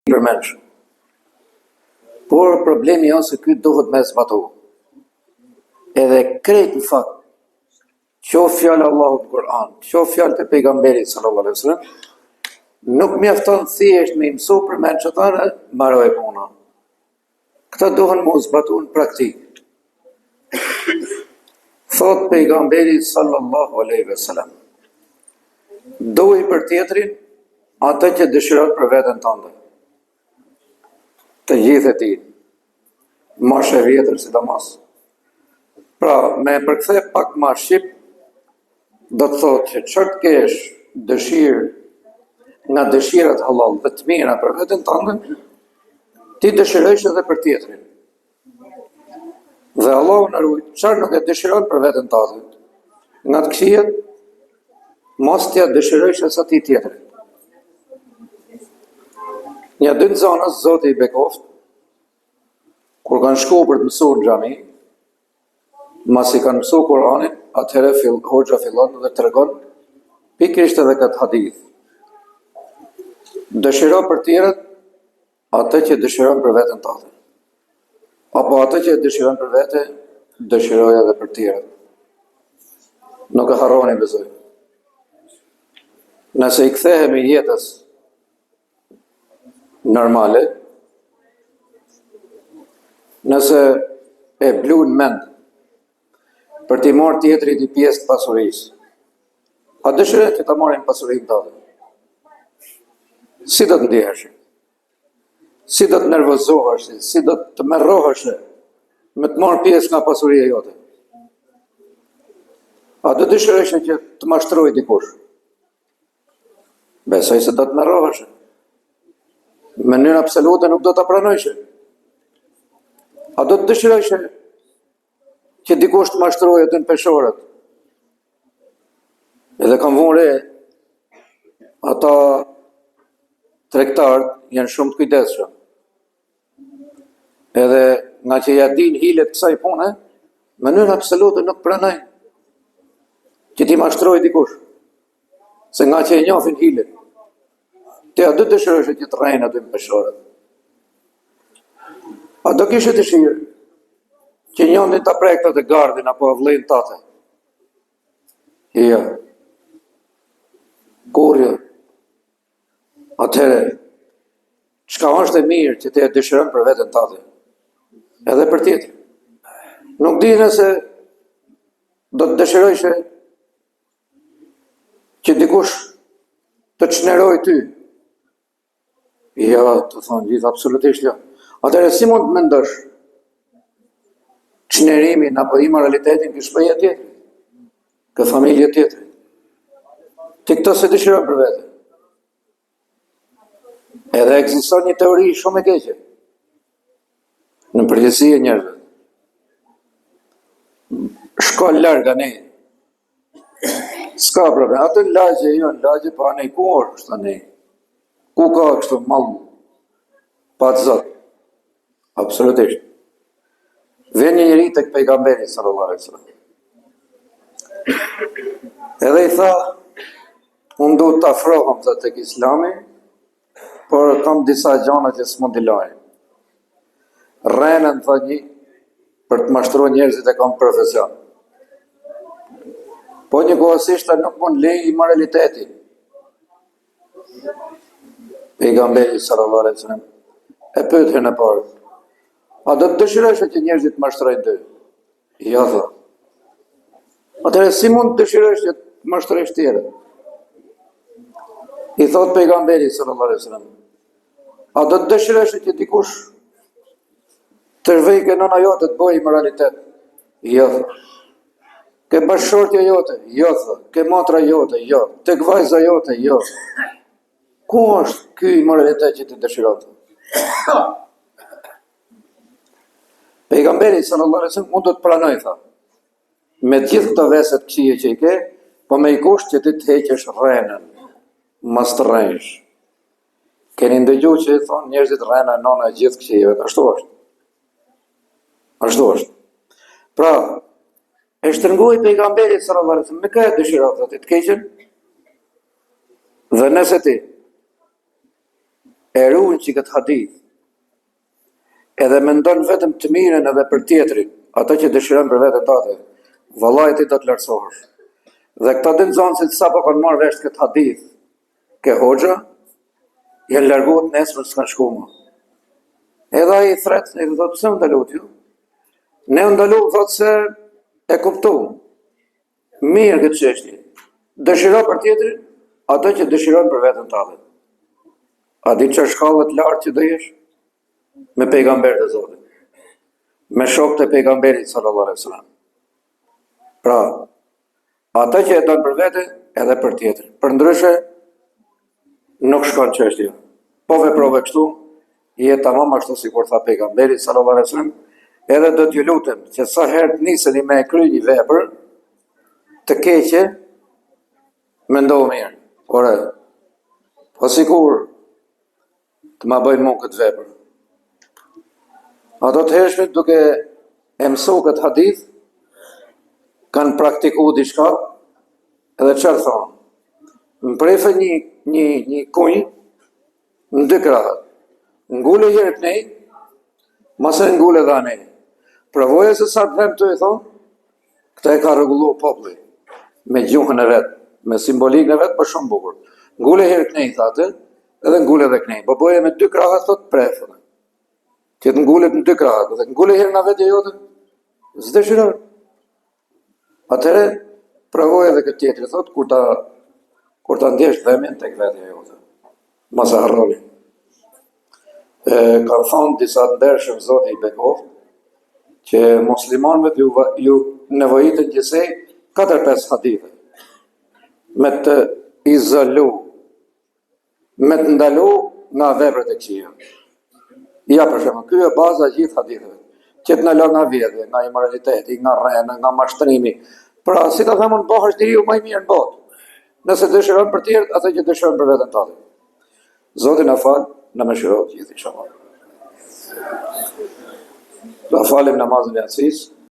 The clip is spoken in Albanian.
përmenshëm. Por problemi janë se ky duhet me zbatu. Edhe krejt në fakt, qoftë fjalë Allahut Kur'an, qoftë fjalë të pejgamberit sallallahu alaihi wasallam, nuk mjafton thjesht me mësu përmendshëtarë, mbaroj puna. Këta duhen mu zbatu në praktik. Thot pejgamberi sallallahu alaihi wasallam, duaj për tjetrin atë që dëshiron për veten tënde. Të gjithë e din, mash e vjetër sidomos. Pra, me përkthe pak ma shqip, do të thotë që çfarë kesh dëshirë nga dëshirat halal dhe të mira për veten tënde, ti dëshirojsh edhe për tjetrin. Dhe Allahu na ruaj, çfarë nuk e dëshiron për veten tënde, nga të këqijet, mos t'ja dëshirojsh as atij tjetrit. Një dy zonës, Zoti i bekoft, kur kanë shku për të mësuar në xhami, masi kanë mësuar Kur'anin, atëherë hoxha fillon dhe tregon pikërisht edhe këtë hadith. Dëshiro për tjerët atë që dëshiron për veten tënde. Apo atë që dëshiron për vete, dëshiroj edhe për tjerët. Nuk e harroni besoj. Nëse i kthehemi jetës normale, nëse e blun mend për t'i marrë tjetrit i pjesë të pasurisë, a dëshiron që ta marrin pasurinë tënde? Si do të ndihesh? Si do të nervozohesh? Si do të merrohesh me të marrë pjesë nga pasuria jote? A do dëshirosh që të mashtrojë dikush? Besoj se do të merrohesh. Në mënyrë absolute nuk do ta pranojsh. A do të dëshirosh që dikush të mashtrojë atë në peshorët? Edhe kam vënë re, ata tregtarët janë shumë të kujdesshëm. Edhe nga që ja din hilet kësaj pune, në mënyrë absolute nuk pranojnë që ti mashtrojë dikush. Se nga që e njohin hilet, ti a do të dëshirosh që të rrejnë aty në peshorët? A do kishe dëshirë që njëndin të prektat e gardin apo vllajën tate? Jo. Kur jo? Atëherë, çka është e mirë që ti e dëshiron për veten tënde, edhe për tjetrin. Nuk di nëse do të dëshirojsh që dikush të çneroj ty. Jo, të thonë gjithë, absolutisht jo. Atëherë si mund të mendosh çnerimin apo imoralitetin kë shpëja tjetër, kë familje tjetër? Ti këtë se dëshiron për vete. Edhe ekziston një teori shumë e keqe në përgjithësi e njerëzve. Shko larg ne. S'ka problem. Atë lagje jo, lagje pa ne ku është tani. Ku ka kështu mall pa të zot? Absolutisht. Vjen një njeri tek pejgamberi sallallahu alaihi wasallam. Edhe i tha, unë do të afrohem tek Islami, por kam disa gjana që s'mund t'i laj. Rrenën, tha një, për të mashtruar njerëzit e kam profesion. Po një kohësisht nuk mund lej imoralitetin. Pejgamberi sallallahu alaihi wasallam e pyet herën e parë, a do të dëshirosh që njerëzit të mashtrojnë ty? Jo, tha. Atëherë si mund të dëshirosh që të mashtrosh tjerët? I thot pejgamberi sallallahu alaihi wasallam, a do të dëshirosh që dikush të rvejke nëna jote të bëjë moralitet? Jo, tha. Ke bashkëshortja jote? Jo, tha. Ke motra jote? Jo. Tek vajza jote? Jo. Ku është ky moralitet që ti dëshiron? Pejgamberi sallallahu alaihi wasallam mund të pranoj, tha, me gjithë këto veset këqije që i ke, po me i kusht që ti të heqësh rrenën, mos të rrenësh. Keni ndëgjuar që thonë njerëzit rrena nona e gjithë këqijeve, ashtu është. Ashtu është. Pra, e shtrëngoi pejgamberi sallallahu alaihi wasallam me këtë dëshirat të keqen, dhe nëse ti e ruajnë që këtë hadith, edhe mendon vetëm të mirën edhe për tjetrin, ato që dëshiron për veten tate, vallahi ti do të lartësohesh. Dhe këta dy nxënësit sa po kanë marrë vesh këtë hadith, ke hoxha, janë larguar nesër s'kan shkuar më. Edhe ai i thret, ai thotë pse u ndalut ju? Ne u ndalu, thotë se e kuptuam. Mirë këtë çështje. Dëshiro për tjetrin, ato që dëshiron për veten tënde. A di çfarë shkallët lart që do jesh? Me pejgamberin e Zotit. Me shokët e pejgamberit sallallahu alaihi wasallam. Pra, ata që e don për vete, edhe për tjetrin. Përndryshe nuk shkon çështja. Po veprove kështu, je tamam ashtu sikur tha pejgamberi sallallahu alaihi wasallam, edhe do t'ju lutem që sa herë të niseni me kry një vepër të keqe, mendohu mirë. Ore, po sikur të ma bëjnë mua këtë vepër. Ato të hershmit duke e mësu këtë hadith, kanë praktiku diçka, edhe çfarë thonë? Më prefe një kunj në dy krahët. Ngule herë kënej, mase ngule dhe anej. Provoje se sa të them të i thonë, këta e ka rregullu populli, me gjuhën e vetë, me simbolikën e vetë, për shumë bukur. Ngule herë kënej, thate, edhe ngule dhe kënej. Po boje me dy krahët, thot prefën. Që të ngullet në dy krahët, dhe ngule herë nga vetë e jote, s'dëshiroj. Atëre, provoje dhe këtë tjetëri, thot, kur ta ndjesh dhemin tek vetë e jote. Masa harroni. Kanë thonë disa ndershëm zoti i Bekov, që muslimanëve ju nevojitën gjithsej 4-5 hadithe, me të izolu, me të ndalu nga veprat e këqija. Ja për shembull, ky është baza e gjithë haditheve, që të ndalon nga vjedhja, nga imoraliteti, nga rrena, nga mashtrimi. Pra, si ta them unë, bëhesh njeriu më i mirë në botë. Nëse dëshiron për tjerët, atë që dëshiron për veten tënde. Zoti na fal, na mëshiroj gjithë inshallah. Do falim namazin e Yasis.